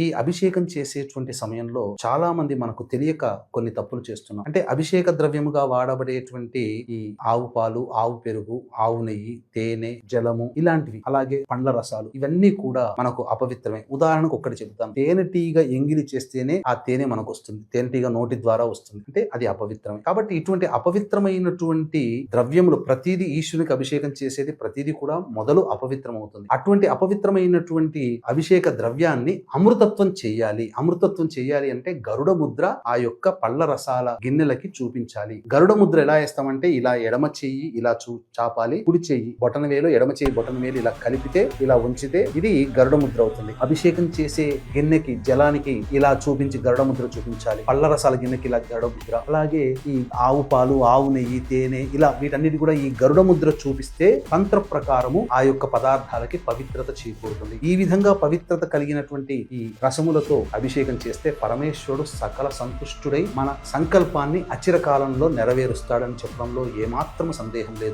ఈ అభిషేకం చేసేటువంటి సమయంలో చాలా మంది మనకు తెలియక కొన్ని తప్పులు చేస్తున్నాం. అంటే అభిషేక ద్రవ్యముగా వాడబడేటువంటి ఈ ఆవు పాలు, ఆవు పెరుగు, ఆవు నెయ్యి, తేనె, జలము ఇలాంటివి, అలాగే పండ్ల రసాలు ఇవన్నీ కూడా మనకు అపవిత్రమే. ఉదాహరణకు ఒక్కటి చెబుతాను. తేనెటీగ ఎంగిలి చేస్తేనే ఆ తేనె మనకు వస్తుంది. తేనెటీగ నోటి ద్వారా వస్తుంది, అంటే అది అపవిత్రమే. కాబట్టి ఇటువంటి అపవిత్రమైనటువంటి ద్రవ్యములు ప్రతిదీ ఈశ్వరునికి అభిషేకం చేసేది ప్రతిదీ కూడా మొదలు అపవిత్రం అవుతుంది. అటువంటి అపవిత్రమైనటువంటి అభిషేక ద్రవ్యాన్ని అమృతత్వం చెయ్యాలి. అమృతత్వం చెయ్యాలి అంటే గరుడ ముద్ర ఆ యొక్క పళ్ళ రసాల గిన్నెలకి చూపించాలి. గరుడ ముద్ర ఎలా వేస్తామంటే ఇలా ఎడమ చెయ్యి ఇలా చాపాలి, కుడి చెయ్యి బొటన వేలు, ఎడమ చెయ్యి బొటన వేలు ఇలా కలిపితే, ఇలా ఉంచితే ఇది గరుడ ముద్ర అవుతుంది. అభిషేకం చేసే గిన్నెకి జలానికి ఇలా చూపించి గరుడ ముద్ర చూపించాలి. పళ్ళ రసాల గిన్నెకి ఇలా గరుడ ముద్ర, అలాగే ఈ ఆవు పాలు, ఆవు నెయ్యి, తేనె ఇలా వీటన్నిటి కూడా ఈ గరుడ ముద్ర చూపిస్తే తంత్ర ప్రకారము ఆ యొక్క పదార్థాలకి పవిత్రత చేకూరుతుంది. ఈ విధంగా పవిత్రత కలిగినటువంటి ఈ రసములతో అభిషేకం చేస్తే పరమేశ్వరుడు సకల సంతుష్టుడై మన సంకల్పాన్ని అచిరకాలంలో నెరవేరుస్తాడని చెప్పడంలో ఏమాత్రం సందేహం లేదు.